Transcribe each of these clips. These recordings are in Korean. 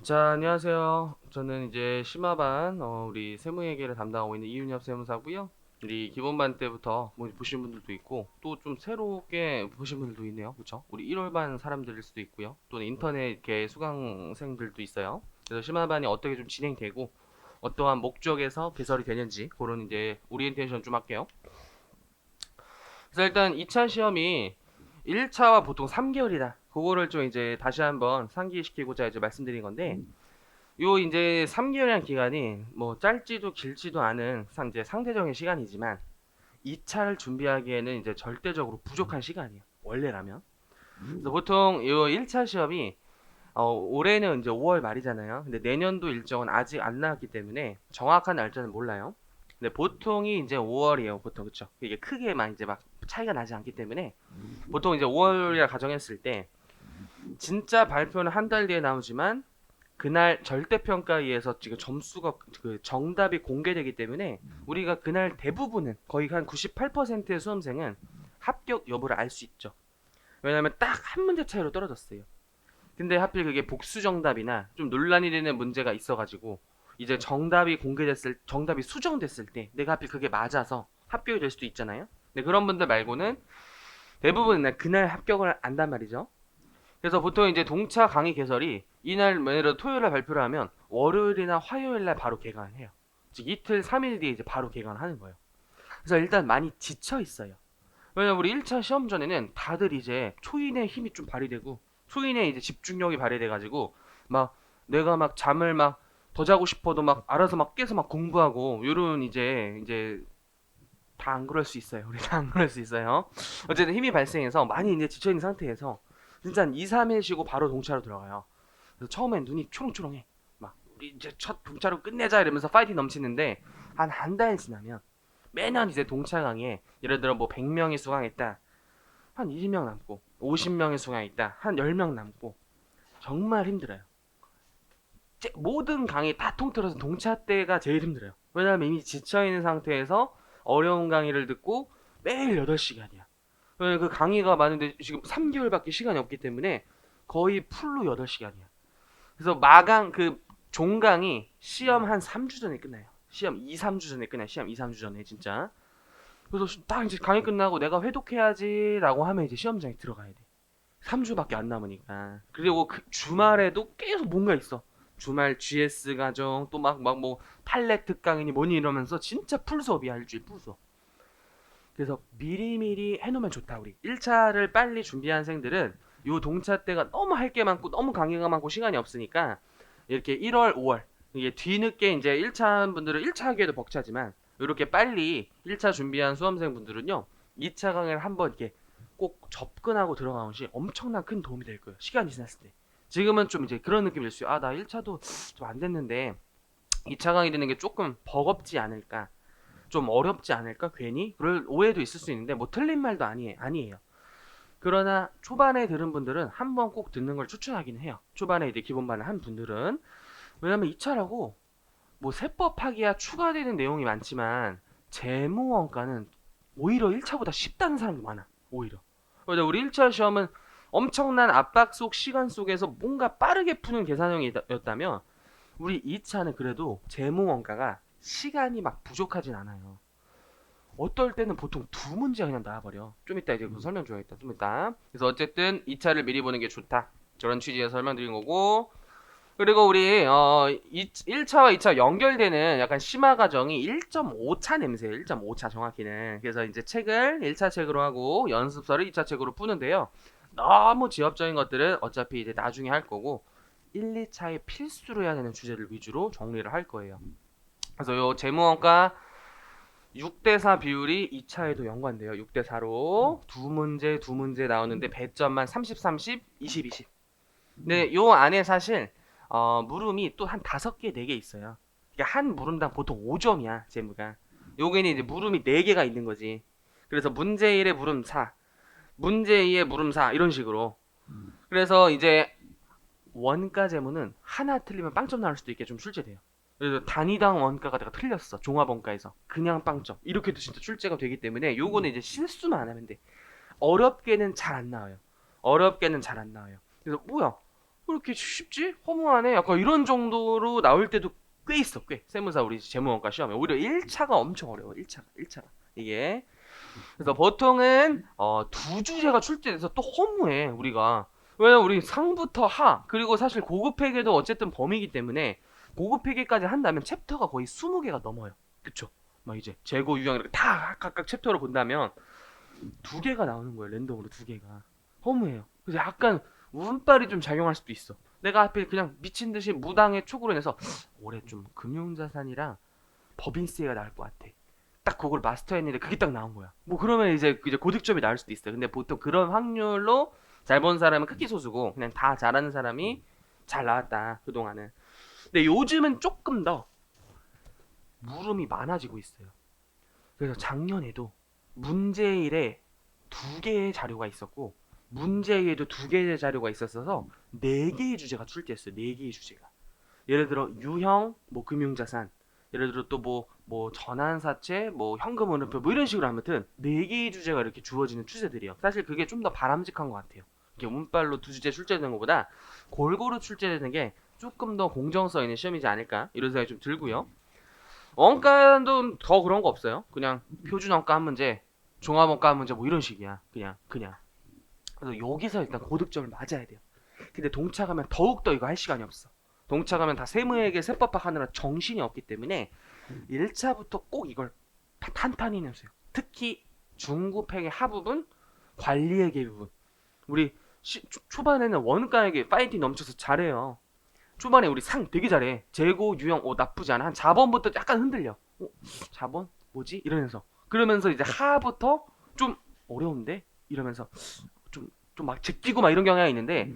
자, 안녕하세요. 저는 이제 심화반 우리 세무회계를 담당하고 있는 이윤엽 세무사고요. 우리 기본반 때부터 뭐 보신 분들도 있고 또 좀 새롭게 보신 분들도 있네요. 그렇죠? 우리 1월반 사람들일 수도 있고요. 또는 인터넷 이렇게 수강생들도 있어요. 그래서 심화반이 어떻게 좀 진행되고 어떠한 목적에서 개설이 되는지 그런 이제 오리엔테이션 좀 할게요. 그래서 일단 2차 시험이 1차와 보통 3개월이다. 그거를 좀 이제 다시 한번 상기시키고자 이제 말씀드린 건데 요 이제 3개월이라는 기간이 뭐 짧지도 길지도 않은 이제 상대적인 시간이지만 2차를 준비하기에는 이제 절대적으로 부족한 시간이에요. 원래라면. 그래서 보통 요 1차 시험이 올해는 이제 5월 말이잖아요. 근데 내년도 일정은 아직 안 나왔기 때문에 정확한 날짜는 몰라요. 근데 보통이 이제 5월이에요. 보통 그쵸? 이게 크게 막 이제 막 차이가 나지 않기 때문에 보통 이제 5월이라 가정했을 때 진짜 발표는 한 달 뒤에 나오지만 그날 절대평가위에서 지금 점수가 그 정답이 공개되기 때문에 우리가 그날 대부분은 거의 한 98%의 수험생은 합격 여부를 알 수 있죠. 왜냐하면 딱 한 문제 차이로 떨어졌어요. 근데 하필 그게 복수 정답이나 좀 논란이 되는 문제가 있어가지고 이제 정답이 수정됐을 때 내가 하필 그게 맞아서 합격이 될 수도 있잖아요. 근데 그런 분들 말고는 대부분 그날 합격을 안단 말이죠. 그래서 보통 이제 동차 강의 개설이 이날 만약에 토요일에 발표를 하면 월요일이나 화요일날 바로 개강을 해요. 즉 이틀 3일 뒤에 이제 바로 개강을 하는 거예요. 그래서 일단 많이 지쳐 있어요. 왜냐면 우리 1차 시험 전에는 다들 이제 초인의 힘이 좀 발휘되고 초인의 이제 집중력이 발휘돼 가지고 막 내가 막 잠을 막 더 자고 싶어도 막 알아서 막 깨서 막 공부하고 요런 이제 다 안 그럴 수 있어요. 우리 다 안 그럴 수 있어요. 어쨌든 힘이 발생해서 많이 이제 지쳐 있는 상태에서 진짜 한 2, 3일 쉬고 바로 동차로 들어가요. 그래서 처음엔 눈이 초롱초롱해. 막 우리 이제 첫 동차로 끝내자 이러면서 파이팅 넘치는데 한 달 지나면 매년 이제 동차 강의에 예를 들어 뭐 100명이 수강했다. 한 20명 남고 50명이 수강했다. 한 10명 남고 정말 힘들어요. 모든 강의 다 통틀어서 동차 때가 제일 힘들어요. 왜냐하면 이미 지쳐있는 상태에서 어려운 강의를 듣고 매일 8시간이야. 그 강의가 많은데 지금 3개월밖에 시간이 없기 때문에 거의 풀로 8시간이야. 그래서 마강 그 종강이 시험 한 3주 전에 끝나요. 시험 2, 3주 전에 끝나요. 시험 2, 3주 전에 진짜. 그래서 딱 이제 강의 끝나고 내가 회독해야지라고 하면 이제 시험장에 들어가야 돼. 3주밖에 안 남으니까. 그리고 그 주말에도 계속 뭔가 있어. 주말 GS 과정 또 막 뭐 판례 특강이니 뭐니 이러면서 진짜 풀 수업이야 일주일 풀 수업. 그래서 미리미리 해놓으면 좋다 우리. 1차를 빨리 준비한 생들은 요 동차 때가 너무 할 게 많고 너무 강의가 많고 시간이 없으니까 이렇게 1월, 5월 이게 뒤늦게 이제 1차 분들은 1차 하기에도 벅차지만 이렇게 빨리 1차 준비한 수험생 분들은요 2차 강의를 한번 이렇게 꼭 접근하고 들어가는 것이 엄청난 큰 도움이 될 거예요. 시간이 지났을 때. 지금은 좀 이제 그런 느낌이 들 수 있어요. 아, 나 1차도 좀 안 됐는데 2차 강의 되는 게 조금 버겁지 않을까? 좀 어렵지 않을까? 괜히? 그럴 오해도 있을 수 있는데 뭐 틀린 말도 아니에요. 그러나 초반에 들은 분들은 한번 꼭 듣는 걸 추천하긴 해요. 초반에 이제 기본반을 한 분들은. 왜냐면 2차라고 뭐 세법학이야 추가되는 내용이 많지만 재무원가는 오히려 1차보다 쉽다는 사람도 많아. 오히려. 그래서 우리 1차 시험은 엄청난 압박 속 시간 속에서 뭔가 빠르게 푸는 계산형이었다면 우리 2차는 그래도 재무원가가 시간이 막 부족하진 않아요. 어떨 때는 보통 두 문제 그냥 나와버려. 좀 이따 이제 그 설명 줘야겠다. 좀 이따. 그래서 어쨌든 2차를 미리 보는 게 좋다. 저런 취지에서 설명드린 거고. 그리고 우리 1차와 2차 연결되는 약간 심화 과정이 1.5차 냄새예요. 1.5차 정확히는. 그래서 이제 책을 1차 책으로 하고 연습서를 2차 책으로 푸는데요. 너무 지엽적인 것들은 어차피 이제 나중에 할 거고 1, 2차에 필수로 해야 되는 주제를 위주로 정리를 할 거예요. 그래서 요 재무원가 6대4 비율이 2차에도 연관돼요. 6대4로 두 문제 나오는데 배점만 30, 30, 20, 20. 근데 요 안에 사실 물음이 또 한 5개, 4개 있어요. 그러니까 한 물음당 보통 5점이야, 재무가. 요게는 이제 물음이 4개가 있는 거지. 그래서 문제 1의 물음 4, 문제 2의 물음 4 이런 식으로. 그래서 이제 원가 재무는 하나 틀리면 빵점 나올 수도 있게 좀 출제돼요. 그래서 단위당 원가가 내가 틀렸어. 종합원가에서. 그냥 빵점. 이렇게도 진짜 출제가 되기 때문에 요거는 이제 실수만 안 하면 돼. 어렵게는 잘 안 나와요. 어렵게는 잘 안 나와요. 그래서 뭐야? 왜 이렇게 쉽지? 허무하네? 약간 이런 정도로 나올 때도 꽤 있어, 꽤. 세무사 우리 재무원과 시험에. 오히려 1차가 엄청 어려워, 1차가. 이게. 그래서 보통은 두 주제가 출제돼서 또 허무해, 우리가. 왜냐면 우리 상부터 하, 그리고 사실 고급 회계도 어쨌든 범위이기 때문에 고급 회계까지 한다면 챕터가 거의 20개가 넘어요. 그쵸? 막 이제 재고, 유형 이렇게 다 각각 챕터로 본다면 두 개가 나오는 거예요, 랜덤으로 두 개가. 허무해요. 그래서 약간 운빨이 좀 작용할 수도 있어. 내가 하필 그냥 미친 듯이 무당의 촉으로 해서 올해 좀 금융자산이랑 법인세가 나올 것 같아. 딱 그걸 마스터했는데 그게 딱 나온 거야. 뭐 그러면 이제 고득점이 나올 수도 있어요. 근데 보통 그런 확률로 잘 본 사람은 크기 소수고 그냥 다 잘하는 사람이 잘 나왔다 그동안은. 근데 요즘은 조금 더 물음이 많아지고 있어요. 그래서 작년에도 문제일에 두 개의 자료가 있었고 문제일에도 두 개의 자료가 있었어서 네 개의 주제가 출제했어요. 네 개의 주제가. 예를 들어 유형, 뭐 금융자산, 예를 들어 또 뭐 전환사채, 뭐 현금흐름표, 뭐 이런 식으로 아무튼 네 개의 주제가 이렇게 주어지는 추세들이에요. 사실 그게 좀 더 바람직한 것 같아요. 이게 운빨로 두 주제 출제되는 것보다 골고루 출제되는 게 조금 더 공정성 있는 시험이지 않을까 이런 생각이 좀 들고요. 원가도 더 그런 거 없어요. 그냥 표준 원가 한 문제, 종합 원가 한 문제 뭐 이런 식이야. 그냥. 그래서 여기서 일단 고득점을 맞아야 돼요. 근데 동차가면 더욱더 이거 할 시간이 없어. 동차가면 다 세무회계 세법학 하느라 정신이 없기 때문에 1차부터 꼭 이걸 탄탄히 내세요. 특히 중급회계 하부분, 관리회계 부분. 우리 초반에는 원가에게 파이팅 넘쳐서 잘해요. 초반에 우리 상 되게 잘해. 재고, 유형, 나쁘지 않아. 한 4번부터 약간 흔들려. 4번? 뭐지? 이러면서. 그러면서 이제 하부터 좀 어려운데? 이러면서 좀 막 제끼고 막 이런 경향이 있는데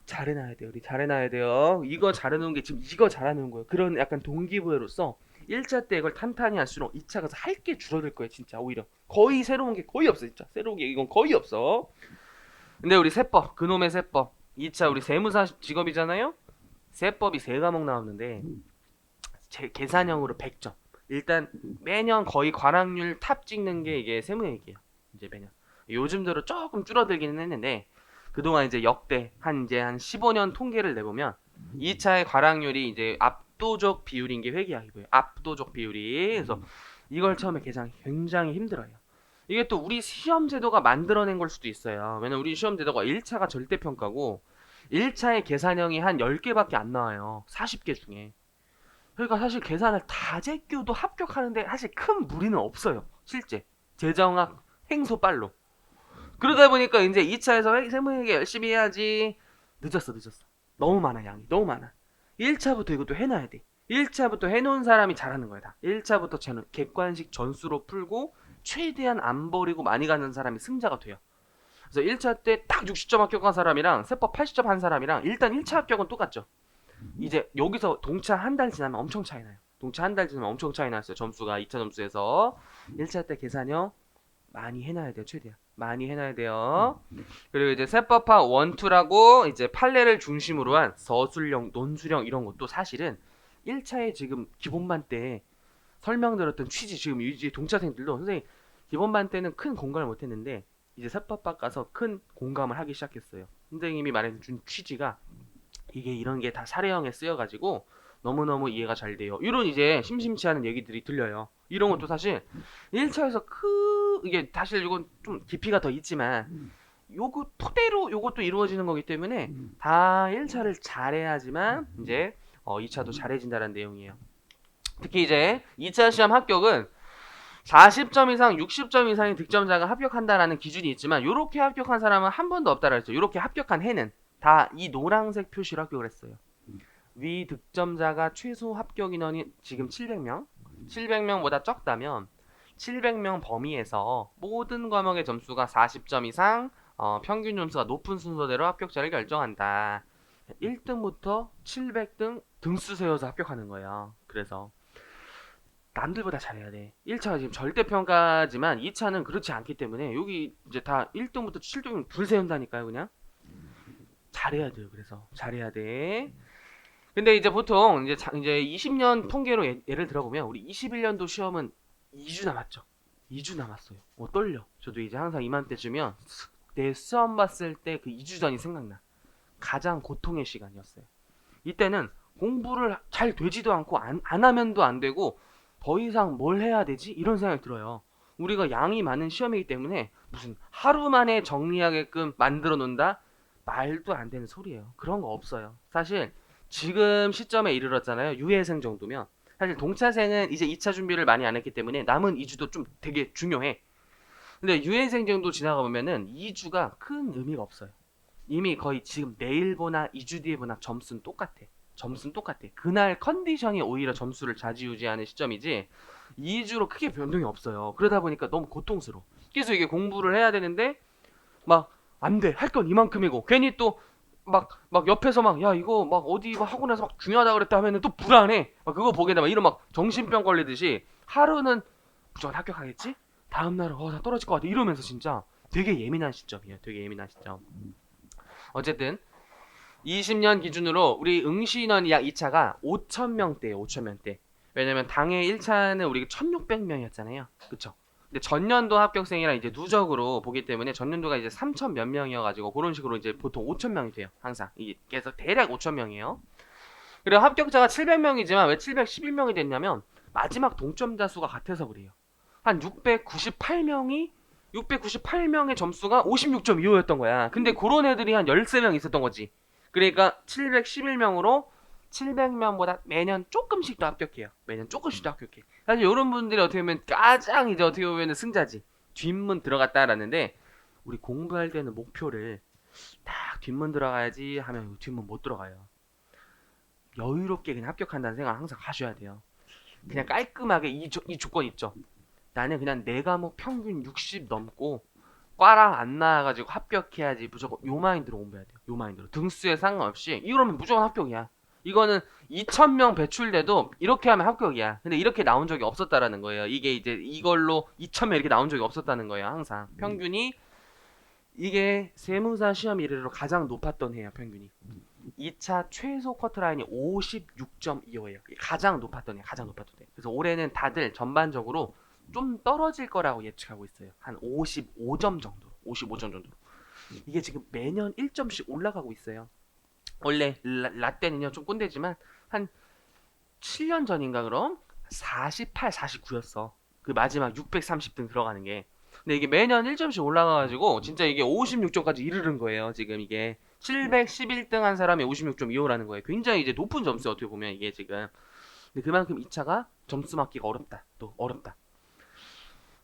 잘해놔야 돼요. 우리 잘해놔야 돼요. 이거 잘해놓은 게 지금 이거 잘하는 거예요. 그런 약간 동기부여로서 1차 때 이걸 탄탄히 할수록 2차 가서 할 게 줄어들 거예요. 진짜 오히려 거의 새로운 게 거의 없어. 진짜 새로운 게 이건 거의 없어. 근데 우리 세법 그놈의 세법 2차 우리 세무사 직업이잖아요. 세법이 세 과목 나오는데 계산형으로 100점. 일단 매년 거의 관학률 탑 찍는 게 이게 세무얘기예요. 이제 매년. 요즘 들어 조금 줄어들기는 했는데 그동안 이제 역대 한 15년 통계를 내보면 2차의 관학률이 이제 압도적 비율인 게 회계학이고요. 압도적 비율이. 그래서 이걸 처음에 계산 굉장히 힘들어요. 이게 또 우리 시험 제도가 만들어낸 걸 수도 있어요. 왜냐면 우리 시험 제도가 1차가 절대평가고 1차의 계산형이 한 10개밖에 안 나와요. 40개 중에. 그러니까 사실 계산을 다 제껴도 합격하는데 사실 큰 무리는 없어요. 실제. 재정학 행소빨로. 그러다 보니까 이제 2차에서 세무회계 열심히 해야지. 늦었어. 너무 많아, 양이. 너무 많아. 1차부터 이것도 해놔야 돼. 1차부터 해놓은 사람이 잘하는 거야, 다. 1차부터 객관식 전수로 풀고 최대한 안 버리고 많이 가는 사람이 승자가 돼요. 그래서 1차 때 딱 60점 합격한 사람이랑 세법 80점 한 사람이랑 일단 1차 합격은 똑같죠. 이제 여기서 동차 한 달 지나면 엄청 차이 나요. 동차 한 달 지나면 엄청 차이 났어요. 점수가 2차 점수에서 1차 때 계산형 많이 해놔야 돼요. 최대한 많이 해놔야 돼요. 그리고 이제 세법학 1, 2라고 이제 판례를 중심으로 한 서술형, 논술형 이런 것도 사실은 1차에 지금 기본반 때 설명드렸던 취지 지금 이제 동차생들도 선생님 기본반 때는 큰 공감을 못했는데 이제 세법학 가서 큰 공감을 하기 시작했어요. 선생님이 말해준 취지가 이게 이런 게 다 사례형에 쓰여가지고 너무너무 이해가 잘 돼요. 이런 이제 심심치 않은 얘기들이 들려요. 이런 것도 사실 1차에서 이게 사실 이건 좀 깊이가 더 있지만 요거 토대로 요것도 이루어지는 거기 때문에 다 1차를 잘해야지만 이제 2차도 잘해진다는 내용이에요. 특히 이제 2차 시험 합격은 40점 이상, 60점 이상의 득점자가 합격한다라는 기준이 있지만 요렇게 합격한 사람은 한 번도 없다라 했죠. 요렇게 합격한 해는 다 이 노란색 표시로 합격을 했어요. 위 득점자가 최소 합격 인원이 지금 700명, 700명보다 적다면 700명 범위에서 모든 과목의 점수가 40점 이상, 평균 점수가 높은 순서대로 합격자를 결정한다. 1등부터 700등 등수 세워서 합격하는 거예요. 그래서 남들보다 잘해야 돼. 1차가 지금 절대평가지만 2차는 그렇지 않기 때문에 여기 이제 다 1등부터 7등 불 세운다니까요, 그냥. 잘해야 돼요. 그래서 잘해야 돼. 근데 이제 보통 이제 20년 통계로 예를 들어보면 우리 21년도 시험은 2주 남았죠. 2주 남았어요. 떨려. 저도 이제 항상 이맘때쯤이면 내 수험 봤을 때 그 2주 전이 생각나. 가장 고통의 시간이었어요. 이때는 공부를 잘 되지도 않고 안 하면도 안 되고 더 이상 뭘 해야 되지? 이런 생각이 들어요. 우리가 양이 많은 시험이기 때문에 무슨 하루 만에 정리하게끔 만들어 놓는다? 말도 안 되는 소리예요. 그런 거 없어요. 사실 지금 시점에 이르렀잖아요. 유예생 정도면. 사실 동차생은 이제 2차 준비를 많이 안 했기 때문에 남은 2주도 좀 되게 중요해. 근데 유예생 정도 지나가 보면은 2주가 큰 의미가 없어요. 이미 거의 지금 내일 보나 2주 뒤에 보나 점수는 똑같아. 점수는 똑같아. 그날 컨디션이 오히려 점수를 좌지우지하는 시점이지 2주로 크게 변동이 없어요. 그러다 보니까 너무 고통스러워. 그래서 이게 공부를 해야 되는데 막 안 돼. 할 건 이만큼이고 괜히 또 막 옆에서 막 야 이거 막 어디 막 하고 나서 막 중요하다 그랬다 하면은 또 불안해. 막 그거 보게 되면 이런 막 정신병 걸리듯이 하루는 무조건 합격하겠지? 다음 날은 나 떨어질 것 같아. 이러면서 진짜 되게 예민한 시점이에요. 되게 예민한 시점. 어쨌든 20년 기준으로 우리 응시인원이 약 2차가 5,000명대예요. 5,000명대. 왜냐면 당해 1차는 우리가 1,600명이었잖아요. 그쵸? 근데 전년도 합격생이랑 이제 누적으로 보기 때문에 전년도가 이제 3,000 몇 명이어가지고 그런 식으로 이제 보통 5,000명이 돼요. 항상 이게 계속 대략 5,000명이에요. 그리고 합격자가 700명이지만 왜 711명이 됐냐면 마지막 동점자 수가 같아서 그래요. 한 698명의 점수가 56.25였던 거야. 근데 그런 애들이 한 13명 있었던 거지. 그러니까 711명으로 700명보다 매년 조금씩 더 합격해요. 매년 조금씩 더 합격해. 사실 이런 분들이 어떻게 보면 가장 이제 어떻게 보면 승자지. 뒷문 들어갔다라는데 우리 공부할 때는 목표를 딱 뒷문 들어가야지 하면 뒷문 못 들어가요. 여유롭게 그냥 합격한다는 생각을 항상 하셔야 돼요. 그냥 깔끔하게 이 조건 있죠. 나는 그냥 내 과목 평균 60 넘고 과랑 안 나와가지고 합격해야지. 무조건 요 마인드로 공부해야 돼요. 요 마인드로 등수에 상관없이 이러면 무조건 합격이야. 이거는 2,000명 배출돼도 이렇게 하면 합격이야. 근데 이렇게 나온 적이 없었다라는 거예요. 이게 이제 이걸로 2,000명 이렇게 나온 적이 없었다는 거예요. 항상 평균이 이게 세무사 시험 이래로 가장 높았던 해야 평균이. 2차 최소 커트라인이 56.25예요. 가장 높았던 해, 가장 높았던 해. 그래서 올해는 다들 전반적으로 좀 떨어질 거라고 예측하고 있어요. 한 55점 정도. 55점 정도. 이게 지금 매년 1점씩 올라가고 있어요. 원래 라떼는요 좀 꼰대지만 한 7년 전인가 그럼 48, 49였어. 그 마지막 630등 들어가는 게. 근데 이게 매년 1점씩 올라가가지고 진짜 이게 56점까지 이르는 거예요. 지금 이게 711등 한 사람이 56.25라는 거예요. 굉장히 이제 높은 점수 어떻게 보면 이게 지금. 근데 그만큼 2차가 점수 맞기가 어렵다. 또 어렵다.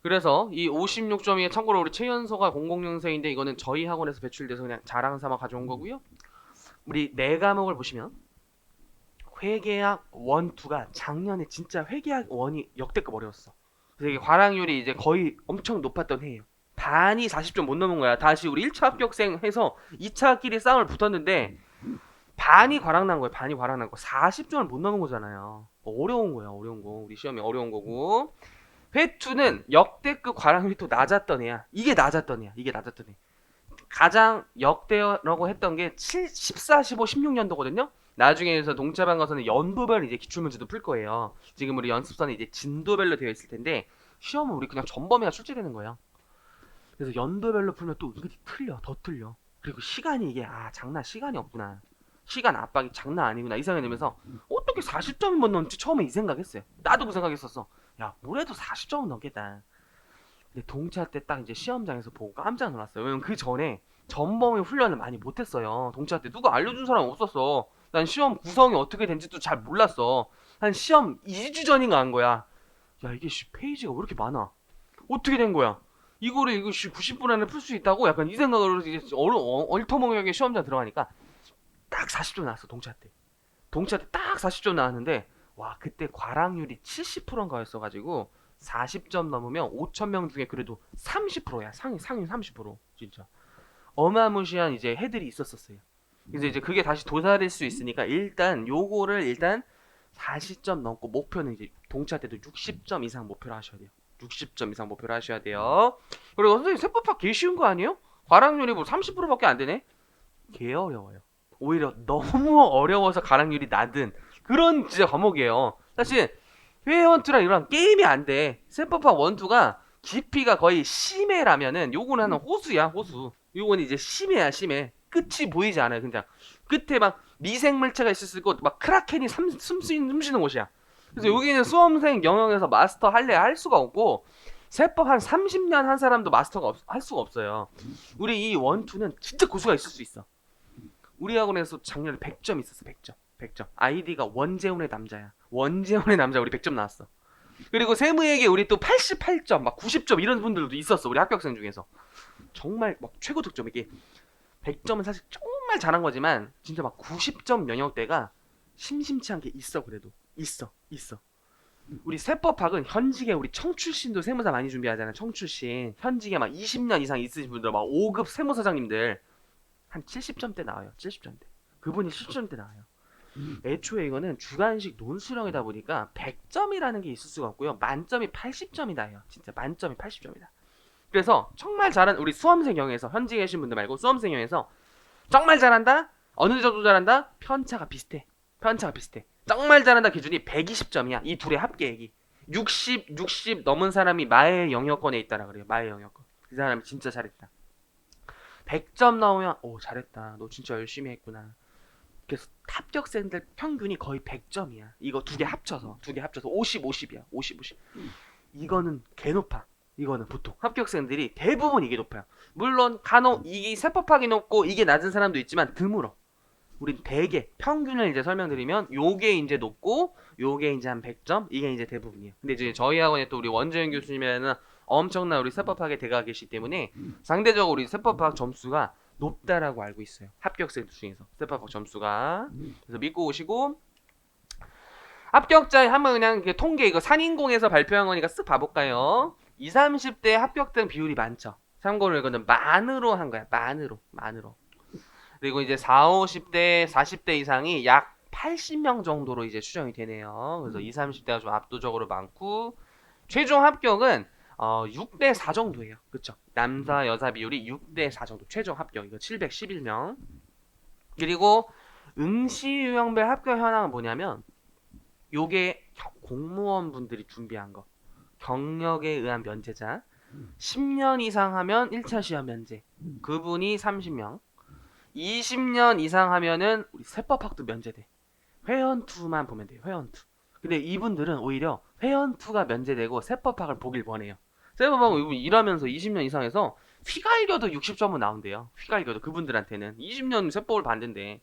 그래서 이 56점이 참고로 우리 최연소가 00년생인데 이거는 저희 학원에서 배출돼서 그냥 자랑 삼아 가져온 거고요. 우리 네 과목을 보시면 회계학 1, 2가 작년에 진짜 회계학 1이 역대급 어려웠어. 그래서 이게 과락률이 이제 거의 엄청 높았던 해예요. 반이 40점 못 넘은 거야. 다시 우리 1차 합격생 해서 2차끼리 싸움을 붙었는데 반이 과락난 거예요. 반이 과락난 거. 40점을 못 넘은 거잖아요. 어려운 거야. 어려운 거. 우리 시험이 어려운 거고. 회2는 역대급 과락률이 또 낮았던 애야. 이게 낮았던 애야. 이게 낮았던 애. 가장 역대라고 했던 게 14, 15, 16년도거든요. 나중에서 동차반 가서는 연도별 이제 기출문제도 풀 거예요. 지금 우리 연습선이 이제 진도별로 되어 있을 텐데 시험은 우리 그냥 전범위가 출제되는 거예요. 그래서 연도별로 풀면 또 은근히 틀려, 더 틀려. 그리고 시간이 이게 장난 시간이 없구나. 시간 압박이 장난 아니구나 이 생각이 들면서 어떻게 40점이 못 넘지 처음에 이 생각했어요. 나도 그 생각했었어. 야 뭐래도 40점은 넘겠다. 근데 동차 때 딱 이제 시험장에서 보고 깜짝 놀랐어요. 왜냐면 그 전에 전범위 훈련을 많이 못했어요. 동차 때 누가 알려준 사람 없었어. 난 시험 구성이 어떻게 된지도 잘 몰랐어. 한 시험 2주 전인가 한 거야. 야 이게 페이지가 왜 이렇게 많아? 어떻게 된 거야? 이거를 이거 90분 안에 풀 수 있다고? 약간 이 생각으로 이제 얼터멍하게 시험장 들어가니까 딱 40점 나왔어. 동차 때. 동차 때 딱 40점 나왔는데 와 그때 과락률이 70%인가였어가지고 40점 넘으면 5,000명 중에 그래도 30%야. 상위 30% 진짜. 어마무시한 이제 해들이 있었어요. 그래서 이제 그게 다시 도달할 수 있으니까 요거를 일단 40점 넘고 목표는 이제 동차 때도 60점 이상 목표로 하셔야 돼요. 60점 이상 목표로 하셔야 돼요. 그리고 선생님 세법학 개 쉬운 거 아니에요? 과락률이 뭐 30%밖에 안 되네? 개 어려워요. 오히려 너무 어려워서 과락률이 낮은 그런 진짜 과목이에요. 사실 회원투랑 이런 게임이 안 돼. 세법학 원투가 깊이가 거의 심해라면은 요거는 한 호수야 호수. 요거는 이제 심해야 심해. 끝이 보이지 않아요. 그냥 끝에 막 미생물체가 있을 수 있고 막 크라켄이 숨쉬는 곳이야. 그래서 여기는 수험생 영역에서 마스터 할 수가 없고 세법 한 30년 한 사람도 마스터가 할 수가 없어요. 우리 이 원투는 진짜 고수가 있을 수 있어. 우리 학원에서 작년에 100점 있었어. 100점. 100점. 아이디가 원재훈의 남자야. 원재훈의 남자 우리 100점 나왔어. 그리고 세무에게 우리 또 88점, 막 90점 이런 분들도 있었어. 우리 합격생 중에서. 정말 막 최고 득점. 이게 100점은 사실 정말 잘한 거지만 진짜 막 90점 면역대가 심심치 않게 있어. 그래도 있어. 우리 세법학은 현직에 우리 청출신도 세무사 많이 준비하잖아요. 청출신 현직에 막 20년 이상 있으신 분들, 막 5급 세무사장님들 한 70점대 나와요. 70점대. 그분이 70점대 나와요. 애초에 이거는 주관식 논술형이다 보니까 100점이라는 게 있을 수가 없고요. 만점이 80점이 나요. 진짜 만점이 80점이다. 그래서 정말 잘한 우리 수험생형에서 현직에 계신 분들 말고 수험생형에서 정말 잘한다? 어느 정도 잘한다? 편차가 비슷해. 정말 잘한다 기준이 120점이야. 이 둘의 합계액이. 60 넘은 사람이 마의 영역권에 있다라 그래요. 마의 영역권. 그 사람이 진짜 잘했다. 100점 나오면 오 잘했다. 너 진짜 열심히 했구나. 그래서 합격생들 평균이 거의 100점이야. 이거 두 개 합쳐서 50이야. 50. 이거는 개 높아. 이거는 보통 합격생들이 대부분 이게 높아요. 물론 간혹 이게 세법학이 높고 이게 낮은 사람도 있지만 드물어. 우린 대개 평균을 이제 설명드리면 요게 이제 높고 요게 이제 한 100점 이게 이제 대부분이에요. 근데 이제 저희 학원에 또 우리 원재현 교수님이라는 엄청난 우리 세법학의 대가가 계시기 때문에 상대적으로 우리 세법학 점수가 높다라고 알고 있어요. 합격생들 중에서 세법학 점수가. 그래서 믿고 오시고 합격자 한번 그냥 통계 이거 산인공에서 발표한 거니까 쓱 봐볼까요? 20, 30대 합격생 비율이 많죠. 참고로 이거는 만으로 한 거야. 만으로. 그리고 이제 40, 50대, 40대 이상이 약 80명 정도로 이제 추정이 되네요. 그래서 20, 30대가 좀 압도적으로 많고 최종 합격은 6대 4 정도예요. 그쵸? 남사 여사 비율이 6대 4 정도. 최종 합격 이거 711명. 그리고 응시유형별 합격 현황은 뭐냐면 요게 공무원분들이 준비한 거. 경력에 의한 면제자. 10년 이상 하면 1차 시험 면제. 그분이 30명. 20년 이상 하면은 우리 세법학도 면제돼. 회원투만 보면 돼요. 회원투. 근데 이분들은 오히려 회원투가 면제되고 세법학을 보길 원해요. 세법학은 이분 일하면서 20년 이상해서 휘갈겨도 60점은 나온대요. 휘갈겨도 그분들한테는 20년 세법을 봤는데.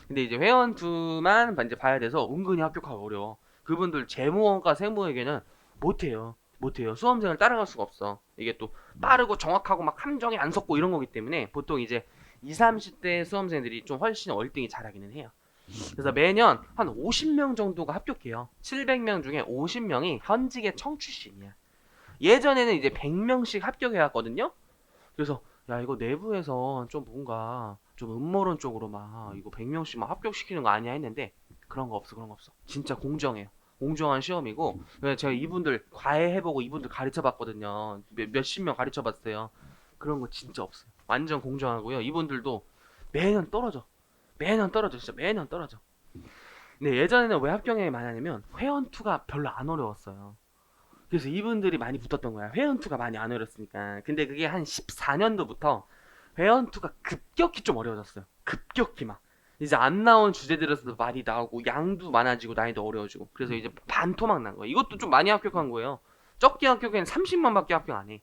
근데 이제 회원투만 이제 봐야 돼서 은근히 합격하기 어려워. 그분들 재무원과 세무에게는 못해요. 수험생을 따라갈 수가 없어. 이게 또 빠르고 정확하고 막 함정이 안 섞고 이런 거기 때문에 보통 이제 20, 30대 수험생들이 좀 훨씬 월등히 잘하기는 해요. 그래서 매년 한 50명 정도가 합격해요. 700명 중에 50명이 현직의 청출신이야. 예전에는 이제 100명씩 합격해왔거든요. 그래서 야 이거 내부에서 좀 뭔가 좀 음모론 쪽으로 막 이거 100명씩 막 합격시키는 거 아니야 했는데 그런 거 없어. 진짜 공정해요. 공정한 시험이고 제가 이분들 과외해보고 이분들 가르쳐봤거든요. 몇십 명 가르쳐봤어요. 그런 거 진짜 없어요. 완전 공정하고요. 이분들도 매년 떨어져. 진짜 매년 떨어져. 근데 예전에는 왜 합격량이 많았냐면 회원투가 별로 안 어려웠어요. 그래서 이분들이 많이 붙었던 거야. 회원투가 많이 안 어렵으니까. 근데 그게 한 14년도부터 회원투가 급격히 좀 어려워졌어요. 급격히 막. 이제 안 나온 주제들에서도 많이 나오고 양도 많아지고 난이도 어려워지고. 그래서 이제 반토막 난 거예요. 이것도 좀 많이 합격한 거예요. 적게 합격에는 30만밖에 합격 안 해.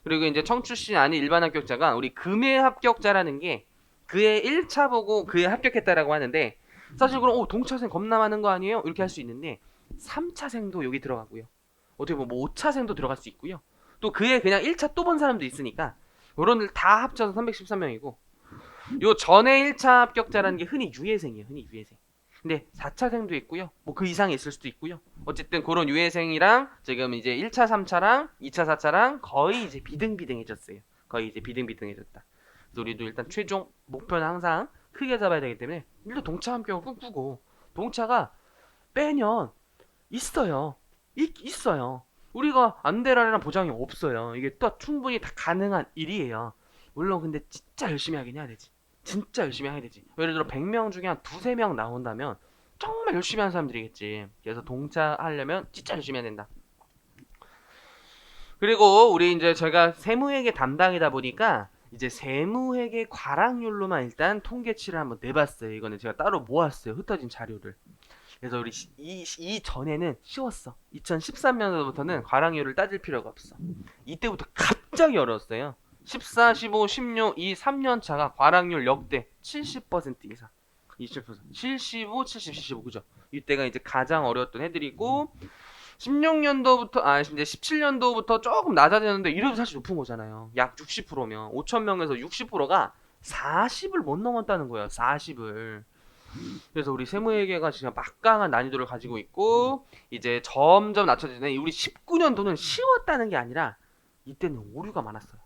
그리고 이제 청출신 아닌 일반 합격자가 우리 금의 합격자라는 게 그의 1차 보고 그에 합격했다라고 하는데 사실 그럼 동차생 겁나 많은 거 아니에요? 이렇게 할 수 있는데 3차생도 여기 들어가고요. 어떻게 보면 5차생도 들어갈 수 있고요. 또 그에 그냥 1차 또 본 사람도 있으니까 요런들 다 합쳐서 313명이고 요 전에 1차 합격자라는 게 흔히 유예생이에요. 근데 4차생도 있고요. 뭐 그 이상이 있을 수도 있고요. 어쨌든 그런 유예생이랑 지금 이제 1차, 3차랑 2차, 4차랑 거의 이제 비등비등해졌어요. 그래서 우리도 일단 최종 목표는 항상 크게 잡아야 되기 때문에 일단 동차 합격을 꿈꾸고 동차가 빼면 있어요. 있어요. 우리가 안 되라는 보장이 없어요. 이게 또 충분히 다 가능한 일이에요. 물론 근데 진짜 열심히 하긴 해야 되지. 예를 들어 100명 중에 한 두세 명 나온다면 정말 열심히 하는 사람들이겠지. 그래서 동차하려면 진짜 열심히 해야 된다. 그리고 우리 이제 제가 세무회계 담당이다 보니까 이제 세무회계 과락률로만 일단 통계치를 한번 내봤어요. 이거는 제가 따로 모았어요. 흩어진 자료를. 그래서 우리 이 전에는 쉬웠어. 2013년도부터는 과락률을 따질 필요가 없어. 이때부터 갑자기 어려웠어요. 14, 15, 16 이 3년 차가 과락률 역대 70% 이상. 20%, 75, 70, 75 그죠? 이때가 이제 가장 어려웠던 해들이고 16년도부터 이제 17년도부터 조금 낮아졌는데 이래도 사실 높은 거잖아요. 약 60%면 5천 명에서 60%가 40을 못 넘었다는 거예요. 40을. 그래서 우리 세무회계가 진짜 막강한 난이도를 가지고 있고 이제 점점 낮춰지네. 우리 19년도는 쉬웠다는 게 아니라 이때는 오류가 많았어요.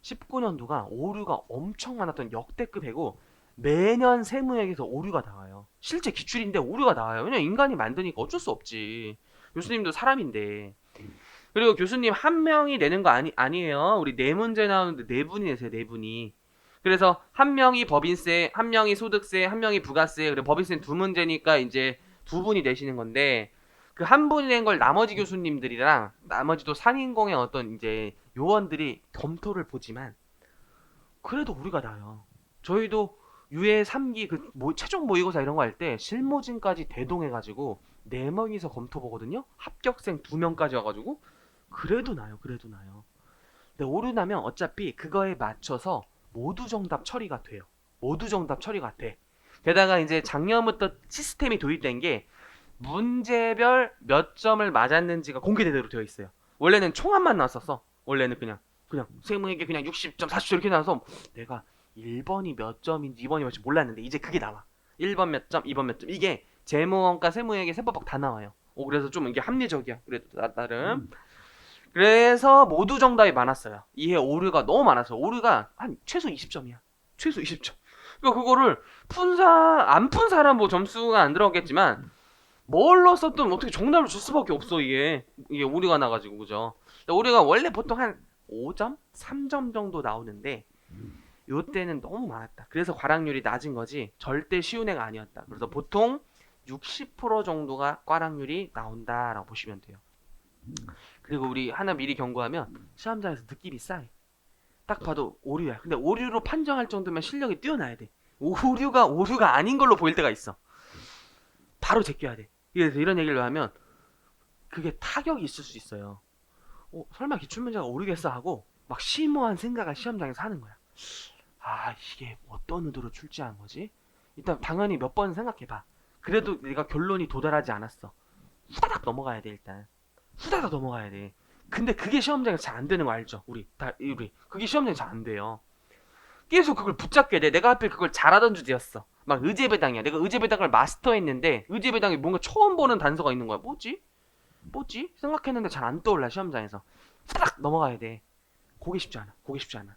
19년도가 오류가 엄청 많았던 역대급 해고 매년 세무회계에서 오류가 나와요. 실제 기출인데 오류가 나와요. 왜냐면 인간이 만드니까 어쩔 수 없지. 교수님도 사람인데. 그리고 교수님 한 명이 내는 거 아니에요. 우리 네 문제 나오는데 네 분이 내세요. 네 분이. 그래서 한 명이 법인세, 한 명이 소득세, 한 명이 부가세. 그리고 법인세는 두 문제니까 이제 두 분이 내시는 건데 그 한 분이 낸 걸 나머지 교수님들이랑 나머지 또 상인공의 어떤 이제 요원들이 검토를 보지만 그래도 오류가 나요. 저희도 유해 3기 그 최종 모의고사 이런 거 할 때 실무진까지 대동해가지고 4명이서 검토 보거든요. 합격생 2명까지 와가지고 그래도 나요. 그래도 나요. 근데 오류 나면 어차피 그거에 맞춰서 모두 정답 처리가 돼요. 모두 정답 처리가 돼. 게다가 이제 작년부터 시스템이 도입된 게 문제별 몇 점을 맞았는지가 공개되도록 되어 있어요. 원래는 총합만 나왔었어. 원래는 그냥 세무에게 그냥 60점, 40점 이렇게 나와서 내가 1번이 몇 점인지 2번이 몇 점인지 몰랐는데 이제 그게 나와. 1번 몇 점, 2번 몇 점. 이게 재무원과 세무회계 세법학 다 나와요. 그래서 좀 이게 합리적이야. 그래도 나름. 그래서 모두 정답이 많았어요. 이해 오류가 너무 많아서 오류가 한 최소 20점이야. 최소 20점. 그러니까 그거를 안 푼 사람 뭐 점수가 안 들어갔겠지만 뭘로 썼든 어떻게 정답을 줄 수밖에 없어 이게 오류가 나가지고 그죠? 오류가 원래 보통 한 5점, 3점 정도 나오는데 요때는 너무 많았다. 그래서 과락률이 낮은 거지 절대 쉬운 애가 아니었다. 그래서 보통 60% 정도가 과락률이 나온다라고 보시면 돼요. 그리고 우리 하나 미리 경고하면 시험장에서 느낌이 싸해. 딱 봐도 오류야. 근데 오류로 판정할 정도면 실력이 뛰어나야 돼. 오류가 아닌 걸로 보일 때가 있어. 바로 제껴야 돼. 그래서 이런 얘기를 하면 그게 타격이 있을 수 있어요. 설마 기출문제가 오르겠어 하고 막 심오한 생각을 시험장에서 하는 거야. 이게 어떤 의도로 출제한 거지? 일단 당연히 몇 번 생각해봐. 그래도 내가 결론이 도달하지 않았어. 후다닥 넘어가야 돼 일단. 후다닥 넘어가야 돼. 근데 그게 시험장에서 잘 안 되는 거 알죠? 우리 그게 시험장에서 잘 안 돼요. 계속 그걸 붙잡게 돼. 내가 하필 그걸 잘하던 주제였어. 막 의제배당이야. 내가 의제배당을 마스터했는데 의제배당에 뭔가 처음 보는 단서가 있는 거야. 뭐지? 생각했는데 잘 안 떠올라 시험장에서. 후다닥 넘어가야 돼. 그게 쉽지 않아.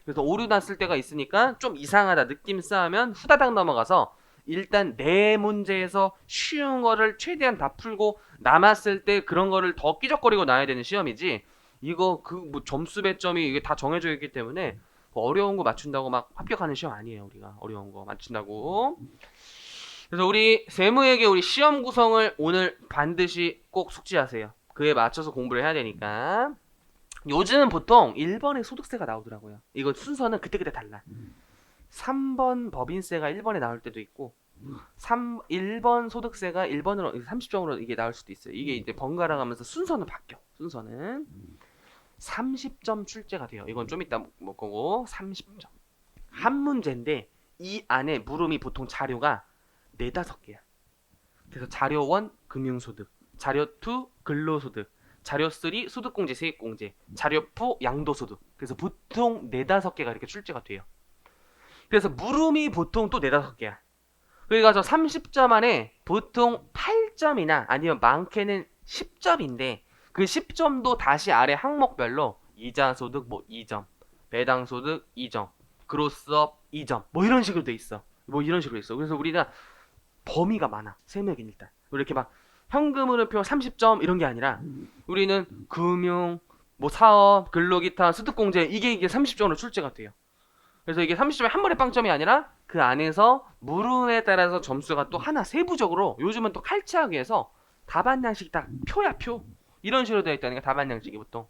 그래서 오류 났을 때가 있으니까 좀 이상하다 느낌 쌓으면 후다닥 넘어가서 일단 내 문제에서 쉬운 거를 최대한 다 풀고 남았을 때 그런 거를 더 끼적거리고 나야 되는 시험이지. 이거 뭐 점수 배점이 이게 다 정해져 있기 때문에 어려운 거 맞춘다고 막 합격하는 시험 아니에요. 우리가 어려운 거 맞춘다고. 그래서 우리 세무에게 우리 시험 구성을 오늘 반드시 꼭 숙지하세요. 그에 맞춰서 공부를 해야 되니까. 요즘은 보통 1번에 소득세가 나오더라고요. 이거 순서는 그때그때 달라. 3번 법인세가 1번에 나올 때도 있고 1번 소득세가 1번으로 30점으로 이게 나올 수도 있어요. 이게 이제 번갈아 가면서 순서는 바뀌어. 순서는 30점 출제가 돼요. 이건 좀 이따 볼 거고 30점. 한 문제인데 이 안에 물음이 보통 자료가 4-5개야. 그래서 자료 1 금융소득, 자료 2 근로소득, 자료 3 소득공제 세액공제, 자료 4 양도소득. 그래서 보통 4-5개가 이렇게 출제가 돼요. 그래서 물음이 보통 또 4-5개야. 그러니까 저 30점 안에 보통 8점이나 아니면 많게는 10점인데 그 10점도 다시 아래 항목별로 이자소득 뭐 2점, 배당소득 2점, 그로스업 2점 뭐 이런 식으로 돼 있어. 그래서 우리가 범위가 많아. 세무액은 일단 이렇게 막 현금흐름표 30점 이런 게 아니라 우리는 금융, 뭐 사업, 근로기타, 소득공제 이게 30점으로 출제가 돼요. 그래서 이게 30점이 한 번에 빵점이 아니라 그 안에서 물음에 따라서 점수가 또 하나 세부적으로 요즘은 또 칼치하기 위해서 답안 양식이 딱 표야 표. 이런 식으로 되어 있다니까 답안 양식이 보통.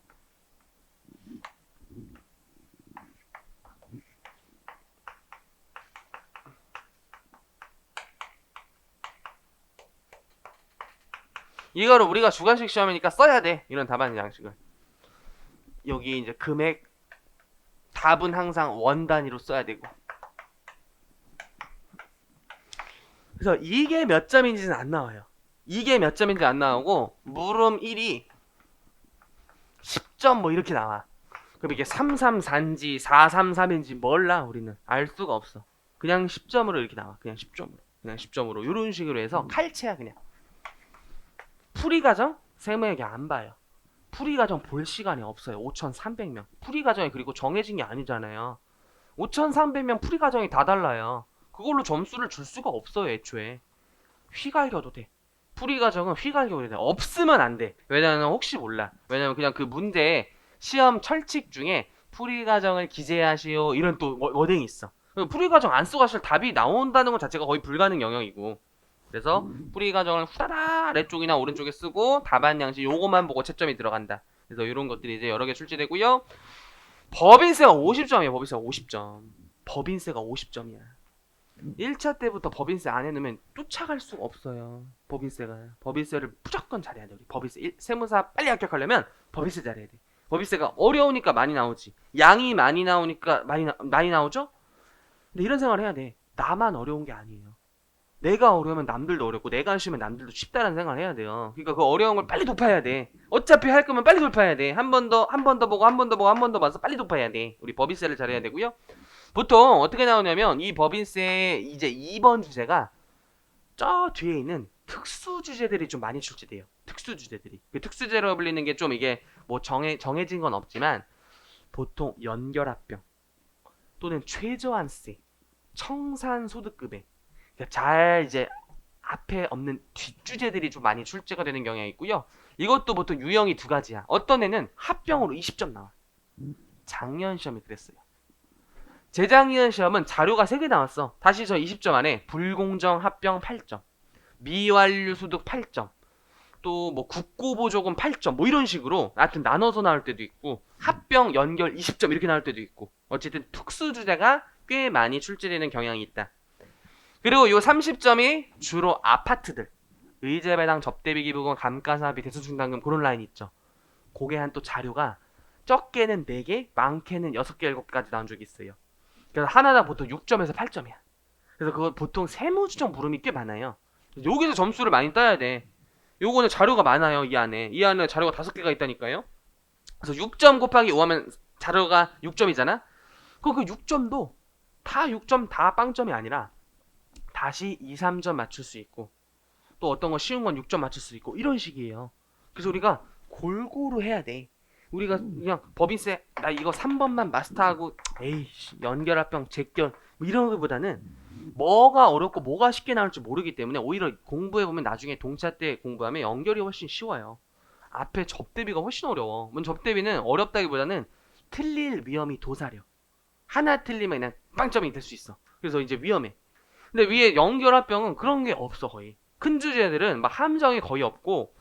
이거를 우리가 주관식 시험이니까 써야 돼. 이런 답안 양식을. 여기 이제 금액 답은 항상 원 단위로 써야 되고. 그래서 이게 몇 점인지는 안 나와요. 이게 몇 점인지 안 나오고 물음 1이 10점 뭐 이렇게 나와. 그럼 이게 334인지 433인지 몰라. 우리는 알 수가 없어. 그냥 10점으로 이렇게 나와. 그냥 10점으로. 그냥 10점으로. 이런 식으로 해서 칼체야 그냥. 풀이 과정 세무에게 안 봐요. 풀이 과정 볼 시간이 없어요. 5,300명. 풀이 과정이 그리고 정해진 게 아니잖아요. 5,300명 풀이 과정이 다 달라요. 그걸로 점수를 줄 수가 없어요. 애초에. 휘갈겨도 돼. 풀이 과정은 휘갈겨도 돼. 없으면 안 돼. 왜냐면 혹시 몰라. 왜냐면 그냥 그 문제 시험 철칙 중에 풀이 과정을 기재하시오 이런 또 워딩이 있어. 풀이 과정 안 쓰고 사실 답이 나온다는 것 자체가 거의 불가능 영역이고. 그래서 풀이 과정을 후다다 아래쪽이나 오른쪽에 쓰고 답안 양식 요거만 보고 채점이 들어간다. 그래서 이런 것들이 이제 여러 개 출제되고요. 법인세가 50점이에요. 법인세가 50점. 법인세가 50점이야. 1차 때부터 법인세 안 해놓으면 쫓아갈 수가 없어요. 법인세가. 법인세를 무조건 잘해야 돼. 우리 법인세 세무사 빨리 합격하려면 법인세 잘해야 돼. 법인세가 어려우니까 많이 나오지. 양이 많이 나오니까 많이 나오죠? 근데 이런 생각을 해야 돼. 나만 어려운 게 아니에요. 내가 어려우면 남들도 어렵고 내가 쉬우면 남들도 쉽다는 생각을 해야 돼요. 그러니까 그 어려운 걸 빨리 돕아야 돼. 어차피 할 거면 빨리 돕아야 돼. 한 번 더 보고 한 번 더 보고 한 번 더 봐서 빨리 돕아야 돼. 우리 법인세를 잘해야 되고요. 보통 어떻게 나오냐면 이 법인세 이제 2번 주제가 저 뒤에 있는 특수 주제들이 좀 많이 출제돼요. 특수 주제들이. 그 특수제로 불리는 게 좀 이게 뭐 정해진 건 없지만 보통 연결합병 또는 최저한세, 청산소득급액 그러니까 잘 이제 앞에 없는 뒷주제들이 좀 많이 출제가 되는 경향이 있고요. 이것도 보통 유형이 두 가지야. 어떤 애는 합병으로 20점 나와. 작년 시험이 그랬어요. 재작년 시험은 자료가 3개 나왔어. 다시 저 20점 안에 불공정 합병 8점, 미완료 소득 8점, 또 뭐 국고보조금 8점 뭐 이런 식으로 하여튼 나눠서 나올 때도 있고 합병 연결 20점 이렇게 나올 때도 있고 어쨌든 특수 주제가 꽤 많이 출제되는 경향이 있다. 그리고 요 30점이 주로 아파트들 의제 배당 접대비 기부금 감가상각비 대수증당금 그런 라인 있죠. 그게 한 또 자료가 적게는 4개 많게는 6개 7개까지 나온 적이 있어요. 그래서 하나당 보통 6점에서 8점이야. 그래서 그거 보통 세무주정 물음이 꽤 많아요. 여기서 점수를 많이 따야 돼. 요거는 자료가 많아요. 이 안에 자료가 5개가 있다니까요. 그래서 6점 곱하기 5 하면 자료가 6점이잖아. 그 6점도 다 6점 다 빵점이 아니라 다시 2, 3점 맞출 수 있고 또 어떤 거 쉬운 건 6점 맞출 수 있고 이런 식이에요. 그래서 우리가 골고루 해야 돼. 우리가 그냥 법인세 나 이거 3번만 마스터하고 에이씨 연결합병 제결 뭐 이런 것보다는 뭐가 어렵고 뭐가 쉽게 나올지 모르기 때문에 오히려 공부해보면 나중에 동차 때 공부하면 연결이 훨씬 쉬워요. 앞에 접대비가 훨씬 어려워. 접대비는 어렵다기보다는 틀릴 위험이 도사려. 하나 틀리면 그냥 빵점이 될 수 있어. 그래서 이제 위험해. 근데 위에 연결합병은 그런 게 없어 거의. 큰 주제들은 막 함정이 거의 없고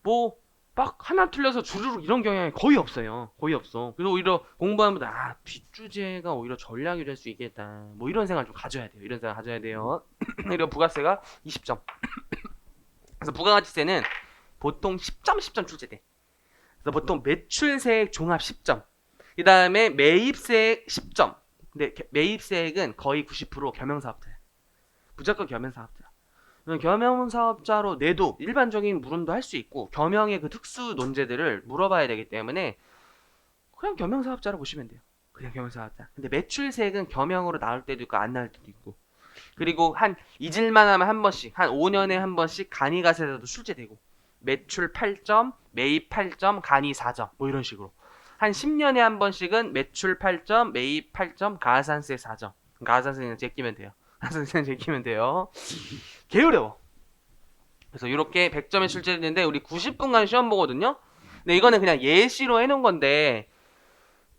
뭐 막 하나 틀려서 주르륵 이런 경향이 거의 없어요. 거의 없어. 그래서 오히려 공부하면 뒷주제가 오히려 전략이 될 수 있겠다. 뭐 이런 생각을 좀 가져야 돼요. 이런 생각 가져야 돼요. 그리고 부가세가 20점. 그래서 부가가치세는 보통 10점 10점 출제돼. 그래서 보통 매출세액 종합 10점. 그 다음에 매입세액 10점. 근데 매입세액은 거의 90% 겸용사업자야. 무조건 겸용사업자. 겸용사업자로 내도 일반적인 물음도 할 수 있고 겸용의 그 특수 논제들을 물어봐야 되기 때문에 그냥 겸용사업자로 보시면 돼요. 그냥 겸용사업자. 근데 매출세액은 겸용으로 나올 때도 있고 안 나올 때도 있고 그리고 한 잊을만 하면 한 번씩 한 5년에 한 번씩 간이가세도 출제되고 매출 8점, 매입 8점, 간이 4점 뭐 이런 식으로 한 10년에 한 번씩은 매출 8점, 매입 8점, 가산세 4점 가산세는 제끼면 돼요. 가산세는 제끼면 돼요. 게으려워. 그래서 이렇게 100점에 출제됐는데 우리 90분간 시험 보거든요. 근데 이거는 그냥 예시로 해놓은 건데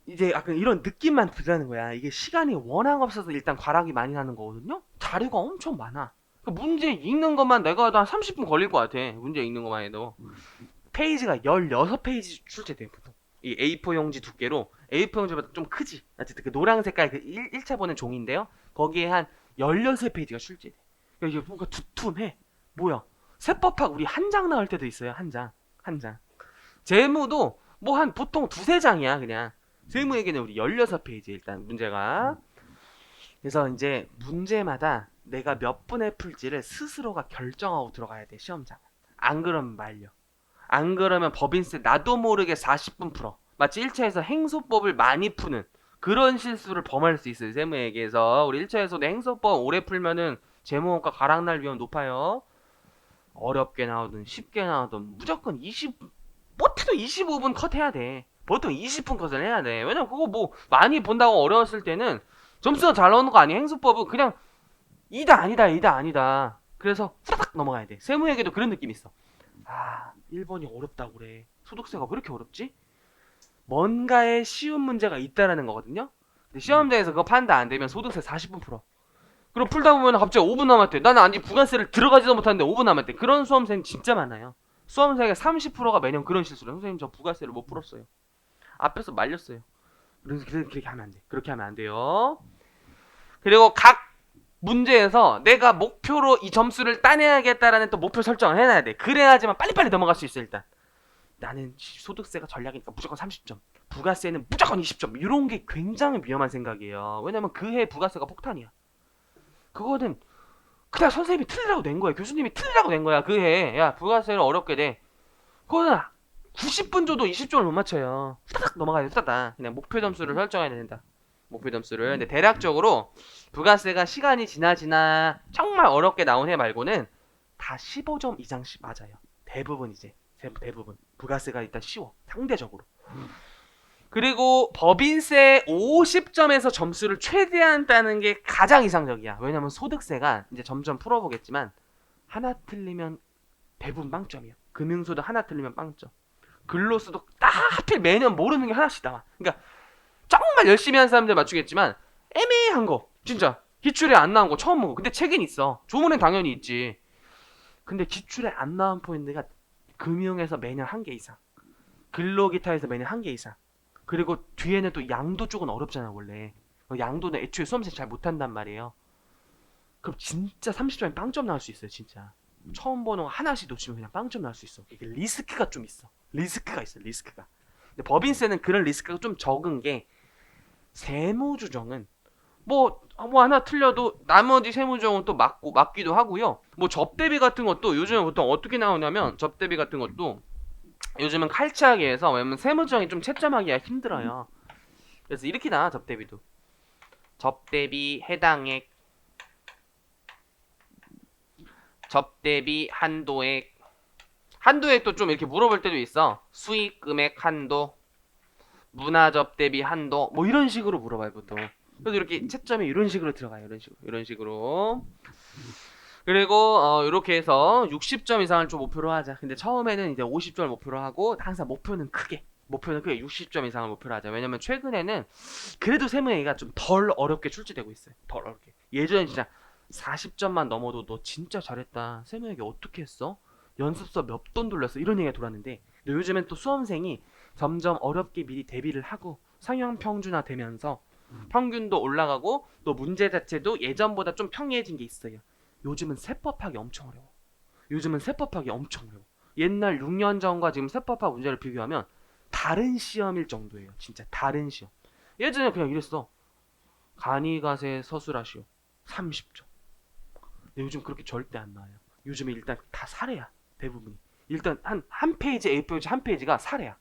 이제 약간 이런 느낌만 들라는 거야. 이게 시간이 워낙 없어서 일단 과락이 많이 나는 거거든요. 자료가 엄청 많아. 문제 읽는 것만 내가 한 30분 걸릴 것 같아. 문제 읽는 것만 해도. 페이지가 16페이지 출제돼 보통. 이 A4 용지 두께로 A4 용지보다 좀 크지. 어쨌든 그 노란 색깔 그 1차 보는 종인데요. 거기에 한 16페이지가 출제돼. 이게 뭔가 두툼해. 뭐야? 세법학 우리 한 장 나올 때도 있어요. 한 장. 재무도 뭐 한 보통 두세 장이야 그냥. 세무에게는 우리 16페이지 일단 문제가. 그래서 이제 문제마다 내가 몇 분에 풀지를 스스로가 결정하고 들어가야 돼 시험장. 안 그러면 말려. 안 그러면 법인세 나도 모르게 40분 풀어. 마치 1차에서 행소법을 많이 푸는 그런 실수를 범할 수 있어요. 세무에게서 우리 1차에서 행소법 오래 풀면은 재무원가 가락날 위험 높아요. 어렵게 나오든 쉽게 나오든 무조건 20 못해도 25분 컷 해야 돼. 보통 20분 컷을 해야 돼. 왜냐면 그거 뭐 많이 본다고 어려웠을 때는 점수가 잘 나오는 거 아니야. 행수법은 그냥 이다 아니다 이다 아니다. 그래서 후다닥 넘어가야 돼. 세무에게도 그런 느낌이 있어. 아 1번이 어렵다고 그래. 소득세가 왜 이렇게 어렵지? 뭔가에 쉬운 문제가 있다라는 거거든요. 근데 시험장에서 그거 판다 안 되면 소득세 40분 풀어. 그럼 풀다 보면 갑자기 5분 남았대. 나는 아직 부가세를 들어가지도 못하는데 5분 남았대. 그런 수험생 진짜 많아요. 수험생의 30%가 매년 그런 실수를. 선생님 저 부가세를 못 풀었어요. 앞에서 말렸어요. 그래서 그렇게 하면 안 돼. 그렇게 하면 안 돼요. 그리고 각 문제에서 내가 목표로 이 점수를 따내야겠다라는 또 목표 설정을 해놔야 돼. 그래야지만 빨리빨리 넘어갈 수 있어. 일단 나는 소득세가 전략이니까 무조건 30점, 부가세는 무조건 20점. 이런 게 굉장히 위험한 생각이에요. 왜냐면 그 해 부가세가 폭탄이야. 그거는 그냥 선생님이 틀리라고 낸 거야. 교수님이 틀리라고 낸 거야. 그 해. 야 부가세를 어렵게 내. 그거는 90분 줘도 20점을 못 맞춰요. 후다닥 넘어가야 돼. 후다닥. 그냥 목표 점수를 설정해야 된다. 목표 점수를. 근데 대략적으로 부가세가 시간이 지나 정말 어렵게 나온 해 말고는 다 15점 이상씩 맞아요. 대부분 이제 대부분 부가세가 일단 쉬워. 상대적으로. 그리고 법인세 50점에서 점수를 최대한 따는 게 가장 이상적이야. 왜냐면 소득세가 이제 점점 풀어보겠지만 하나 틀리면 대부분 빵점이야. 금융소득 하나 틀리면 빵점. 근로소득 딱 하필 매년 모르는 게 하나씩 나와. 그러니까 정말 열심히 한 사람들 맞추겠지만 애매한 거 진짜 기출에 안 나온 거 처음 보고. 근데 책엔 있어. 조문엔 당연히 있지. 근데 기출에 안 나온 포인트가 금융에서 매년 한 개 이상, 근로기타에서 매년 한 개 이상. 그리고 뒤에는 또 양도 쪽은 어렵잖아 원래. 양도는 애초에 수험생 잘 못한단 말이에요. 그럼 진짜 30점에 빵점 나올 수 있어요 진짜. 처음 보는 거 하나씩 놓치면 그냥 빵점 나올 수 있어. 이게 리스크가 좀 있어. 리스크가 있어. 리스크가. 근데 법인세는 그런 리스크가 좀 적은 게 세무조정은 뭐 하나 틀려도 나머지 세무조정은 또 맞기도 하고요. 뭐 접대비 같은 것도 요즘은 보통 어떻게 나오냐면 접대비 같은 것도 요즘은 칼치하게 해서 왜냐면 세무조정이 좀 채점하기가 힘들어요. 그래서 이렇게 나와 접대비도. 접대비 해당액, 접대비 한도액. 한도액도 좀 이렇게 물어볼 때도 있어. 수익 금액 한도, 문화접대비 한도, 뭐 이런 식으로 물어봐요 보통. 그래서 이렇게 채점이 이런 식으로 들어가요. 이런 식으로. 그리고 이렇게 해서 60점 이상을 좀 목표로 하자. 근데 처음에는 이제 50점을 목표로 하고 항상 목표는 크게 60점 이상을 목표로 하자. 왜냐면 최근에는 그래도 세무회의가 좀 덜 어렵게 출제되고 있어요. 덜 어렵게. 예전에 진짜 40점만 넘어도 너 진짜 잘했다. 세무회의 어떻게 했어? 연습서 몇 돈 돌렸어? 이런 얘기가 돌았는데 요즘엔 또 수험생이 점점 어렵게 미리 대비를 하고 상향 평준화 되면서 평균도 올라가고 또 문제 자체도 예전보다 좀 평이해진 게 있어요. 요즘은 세법학이 엄청 어려워. 옛날 6년 전과 지금 세법학 문제를 비교하면 다른 시험일 정도예요. 진짜 다른 시험. 예전에 그냥 이랬어. 간이가세 서술하시오. 30점. 근데 요즘 그렇게 절대 안 나와요. 요즘에 일단 다 사례야. 대부분이. 일단 한 페이지 A4용지 한 페이지가 사례야.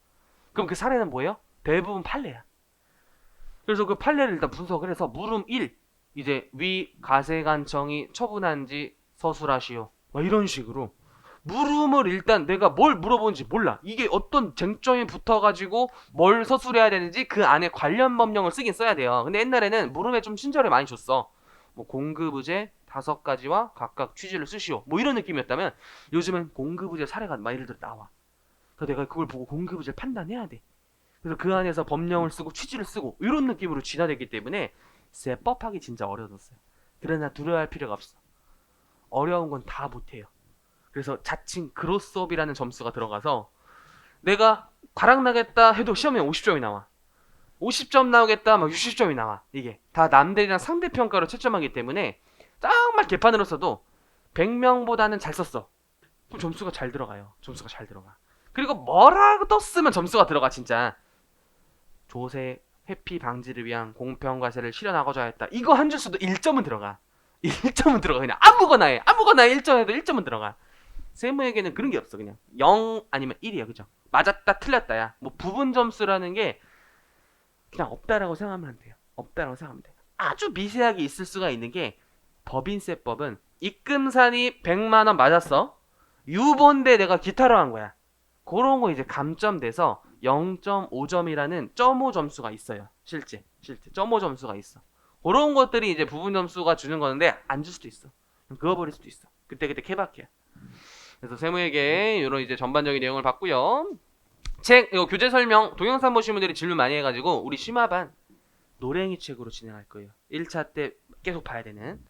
그럼 그 사례는 뭐예요? 대부분 판례야. 그래서 그 판례를 일단 분석을 해서 물음 1 이제 위 가세관청이 처분한지 서술하시오. 막 이런 식으로 물음을 일단 내가 뭘 물어보는지 몰라. 이게 어떤 쟁점이 붙어가지고 뭘 서술해야 되는지 그 안에 관련 법령을 쓰긴 써야 돼요. 근데 옛날에는 물음에 좀 친절을 많이 줬어. 뭐 공급의제 5가지와 각각 취지를 쓰시오. 뭐 이런 느낌이었다면 요즘은 공급의제 사례가 막 예를 들어 나와. 그래서 내가 그걸 보고 공급의제를 판단해야 돼. 그래서 그 안에서 법령을 쓰고 취지를 쓰고 이런 느낌으로 진화되기 때문에 세법하기 진짜 어려웠어요. 그러나 두려워할 필요가 없어. 어려운 건 다 못해요. 그래서 자칭 그로스업이라는 점수가 들어가서 내가 바락나겠다 해도 시험에 50점이 나와. 50점 나오겠다 막 60점이 나와. 이게 다 남들이랑 상대평가로 채점하기 때문에 정말 개판으로 써도 100명보다는 잘 썼어. 그럼 점수가 잘 들어가요. 점수가 잘 들어가. 그리고 뭐라고 떴으면 점수가 들어가 진짜. 조세 회피 방지를 위한 공평 과세를 실현하고자 했다. 이거 한 줄 써도 1점은 들어가. 1점은 들어가. 그냥 아무거나 해. 아무거나 1점 해도 1점은 들어가. 세무에게는 그런 게 없어. 그냥 0 아니면 1이야. 그죠? 맞았다 틀렸다야. 뭐 부분 점수라는 게 그냥 없다라고 생각하면 돼요. 없다라고 생각하면 돼. 아주 미세하게 있을 수가 있는 게 법인세법은 입금산이 100만 원 맞았어. 유본데 내가 기타로 한 거야. 그런 거 이제 감점돼서 0.5점이라는 점오 점수가 있어요. 실제 0.5 점수가 있어. 그런 것들이 이제 부분 점수가 주는 건데 안 줄 수도 있어. 그어버릴 수도 있어. 그때 케바케야. 그래서 세무에게 이런 이제 전반적인 내용을 봤고요. 책 이거 교재 설명 동영상 보신 분들이 질문 많이 해가지고 우리 심화반 노랭이 책으로 진행할 거예요. 1차 때 계속 봐야 되는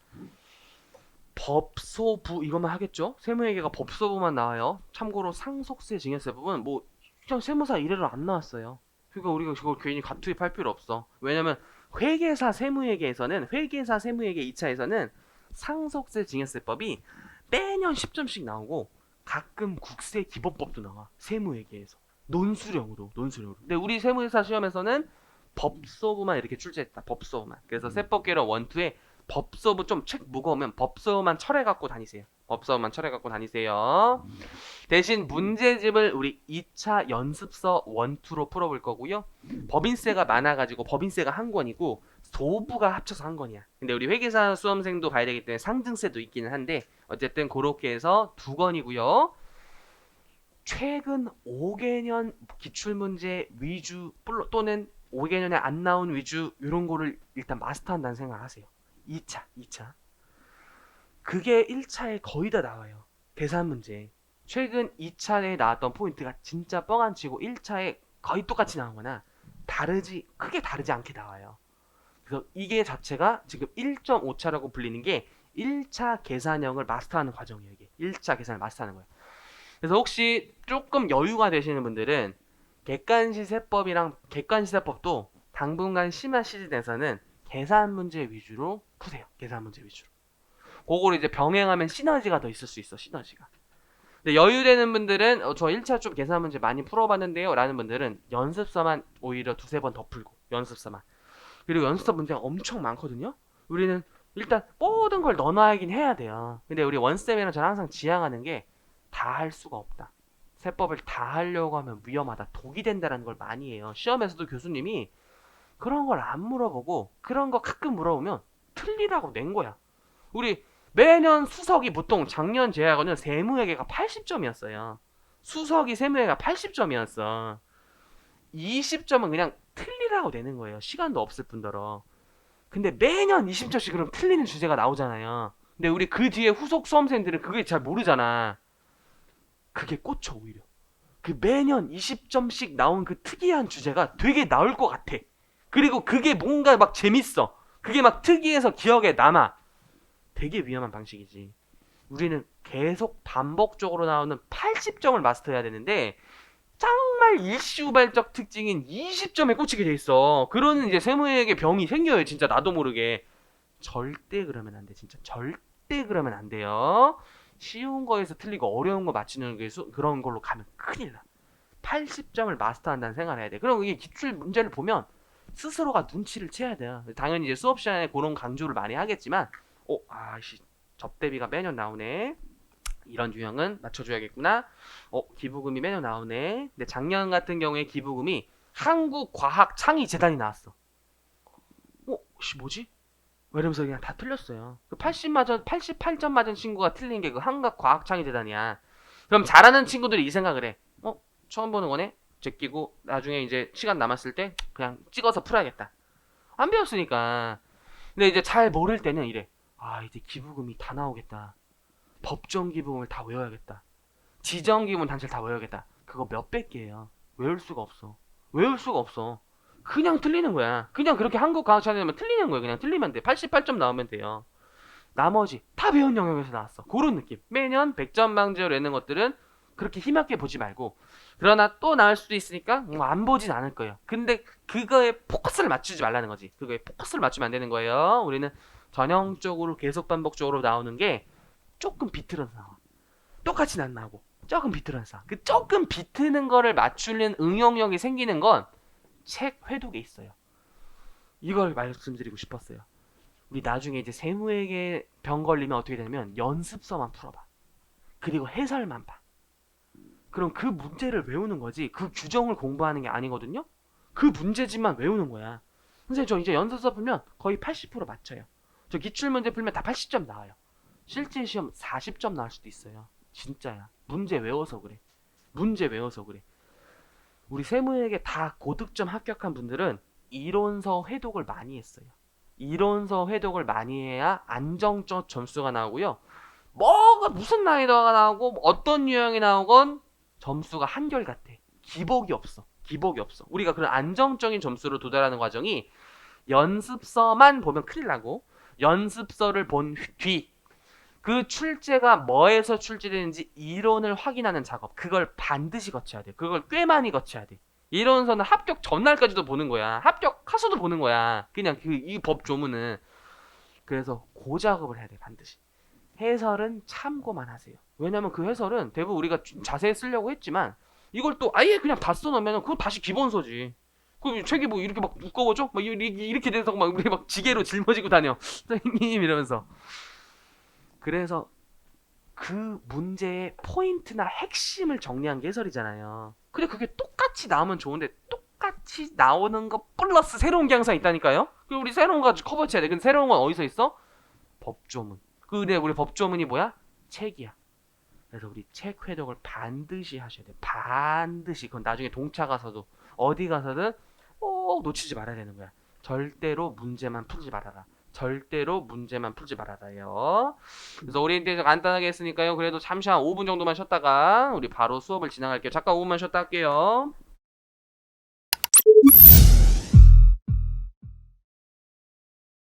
법소부 이것만 하겠죠? 세무회계가 법소부만 나와요. 참고로 상속세 증여세법은 뭐 그냥 세무사 이래로 안 나왔어요. 그러니까 우리가 그걸 괜히 가투입할 필요 없어. 왜냐면 회계사 세무회계에서는 회계사 세무회계 2차에서는 상속세 증여세법이 매년 10점씩 나오고 가끔 국세 기본법도 나와. 세무회계에서 논술형으로. 근데 우리 세무회사 시험에서는 법소부만 이렇게 출제했다. 법소부만. 그래서 세법개론 1, 2에 법소부 좀 책 무거우면 법소만 철회 갖고 다니세요. 법소만 철회 갖고 다니세요. 대신 문제집을 우리 2차 연습서 1, 2로 풀어볼 거고요. 법인세가 많아가지고 법인세가 한 권이고 소부가 합쳐서 한 권이야. 근데 우리 회계사 수험생도 봐야 되기 때문에 상증세도 있기는 한데 어쨌든 그렇게 해서 2권이고요. 최근 5개년 기출문제 위주 또는 5개년에 안 나온 위주 이런 거를 일단 마스터한다는 생각을 하세요. 2차. 그게 1차에 거의 다 나와요. 계산 문제. 최근 2차에 나왔던 포인트가 진짜 뻥 안 치고 1차에 거의 똑같이 나오거나 크게 다르지 않게 나와요. 그래서 이게 자체가 지금 1.5차라고 불리는 게 1차 계산형을 마스터하는 과정이에요. 이게 1차 계산을 마스터하는 거예요. 그래서 혹시 조금 여유가 되시는 분들은 객관시세법이랑 객관시세법도 당분간 심화 시즌에서는 계산 문제 위주로 푸세요. 계산 문제 위주로. 그거를 이제 병행하면 시너지가 더 있을 수 있어. 시너지가. 근데 여유되는 분들은 저 1차 좀 계산 문제 많이 풀어봤는데요 라는 분들은 연습서만 오히려 2-3번 더 풀고 연습서만. 그리고 연습서 문제가 엄청 많거든요. 우리는 일단 모든 걸 넣어놔야긴 해야 돼요. 근데 우리 원쌤이랑 저는 항상 지향하는 게 다 할 수가 없다. 세법을 다 하려고 하면 위험하다. 독이 된다는 걸 많이 해요. 시험에서도 교수님이 그런 걸 안 물어보고 그런 거 가끔 물어보면 틀리라고 낸 거야. 우리 매년 수석이 보통 작년 제하고는 세무회계가 80점이었어요. 수석이 세무회계가 80점이었어. 20점은 그냥 틀리라고 내는 거예요. 시간도 없을 뿐더러. 근데 매년 20점씩 그럼 틀리는 주제가 나오잖아요. 근데 우리 그 뒤에 후속 수험생들은 그게 잘 모르잖아. 그게 꽂혀 오히려. 그 매년 20점씩 나온 그 특이한 주제가 되게 나올 것 같아. 그리고 그게 뭔가 막 재밌어. 그게 막 특이해서 기억에 남아. 되게 위험한 방식이지. 우리는 계속 반복적으로 나오는 80점을 마스터해야 되는데 정말 일시후발적 특징인 20점에 꽂히게 돼 있어. 그런 이제 세무에게 병이 생겨요. 진짜 나도 모르게. 절대 그러면 안 돼. 진짜 절대 그러면 안 돼요. 쉬운 거에서 틀리고 어려운 거 맞추는 게 그런 걸로 가면 큰일 나. 80점을 마스터한다는 생각을 해야 돼. 그럼 이게 기출 문제를 보면 스스로가 눈치를 채야 돼요. 당연히 이제 수업 시간에 그런 강조를 많이 하겠지만, 아씨 접대비가 매년 나오네. 이런 유형은 맞춰줘야겠구나. 기부금이 매년 나오네. 근데 작년 같은 경우에 기부금이 한국과학창의재단이 나왔어. 뭐지? 이러면서 그냥 다 틀렸어요. 그 88점 맞은 친구가 틀린 게 그 한국과학창의재단이야. 그럼 잘하는 친구들이 이 생각을 해. 처음 보는 거네? 제끼고 나중에 이제 시간 남았을 때 그냥 찍어서 풀어야겠다. 안 배웠으니까. 근데 이제 잘 모를 때는 이래. 이제 기부금이 다 나오겠다. 법정 기부금을 다 외워야겠다. 지정 기부금 단체를 다 외워야겠다. 그거 몇백 개예요. 외울 수가 없어. 그냥 틀리는 거야. 그냥 그렇게 한국과학창의재단이면 틀리는 거야. 그냥 틀리면 돼. 88점 나오면 돼요. 나머지 다 배운 영역에서 나왔어. 그런 느낌. 매년 100점 방지로 내는 것들은 그렇게 힘있게 보지 말고, 그러나 또 나올 수도 있으니까 안 보진 않을 거예요. 근데 그거에 포커스를 맞추지 말라는 거지. 그거에 포커스를 맞추면 안 되는 거예요. 우리는 전형적으로 계속 반복적으로 나오는 게 조금 비틀어서 나와. 똑같이 안 나오고 조금 비틀어서 사. 그 조금 비트는 거를 맞추는 응용력이 생기는 건 책 회독에 있어요. 이걸 말씀드리고 싶었어요. 우리 나중에 이제 세무에게 병 걸리면 어떻게 되냐면 연습서만 풀어봐. 그리고 해설만 봐. 그럼 그 문제를 외우는 거지 그 규정을 공부하는 게 아니거든요. 그 문제집만 외우는 거야. 선생님 저 이제 연습서 풀면 거의 80% 맞춰요. 저 기출문제 풀면 다 80점 나와요. 실제 시험 40점 나올 수도 있어요. 진짜야. 문제 외워서 그래. 문제 외워서 그래. 우리 세무에게 다 고득점 합격한 분들은 이론서 회독을 많이 했어요. 이론서 회독을 많이 해야 안정적 점수가 나오고요. 뭐가 무슨 난이도가 나오고 어떤 유형이 나오건 점수가 한결같아. 기복이 없어. 기복이 없어. 우리가 그런 안정적인 점수로 도달하는 과정이 연습서만 보면 큰일 나고 연습서를 본 뒤 그 출제가 뭐에서 출제되는지 이론을 확인하는 작업 그걸 반드시 거쳐야 돼. 그걸 꽤 많이 거쳐야 돼. 이론서는 합격 전날까지도 보는 거야. 합격하서도 보는 거야. 그냥 이 법 조문은. 그래서 그 작업을 해야 돼 반드시. 해설은 참고만 하세요. 왜냐면 그 해설은 대부분 우리가 자세히 쓰려고 했지만 이걸 또 아예 그냥 다 써놓으면 그거 다시 기본서지. 그 책이 뭐 이렇게 막 두꺼워져? 막 이렇게 돼서 막 우리 막 지게로 짊어지고 다녀. 선생님 이러면서. 그래서 그 문제의 포인트나 핵심을 정리한 게 해설이잖아요. 근데 그게 똑같이 나오면 좋은데 똑같이 나오는 거 플러스 새로운 게 항상 있다니까요. 그리고 우리 새로운 거 커버쳐야 돼. 근데 새로운 건 어디서 있어? 법조문. 근데 우리 법조문이 뭐야? 책이야. 그래서 우리 책 회독을 반드시 하셔야 돼. 반드시. 그건 나중에 동차 가서도 어디 가서든 꼭 놓치지 말아야 되는 거야. 절대로 문제만 풀지 말아라. 절대로 문제만 풀지 말아라요. 그래서 오리엔테이션 간단하게 했으니까요. 그래도 잠시 한 5분 정도만 쉬었다가 우리 바로 수업을 진행할게요. 잠깐 5분만 쉬었다 할게요.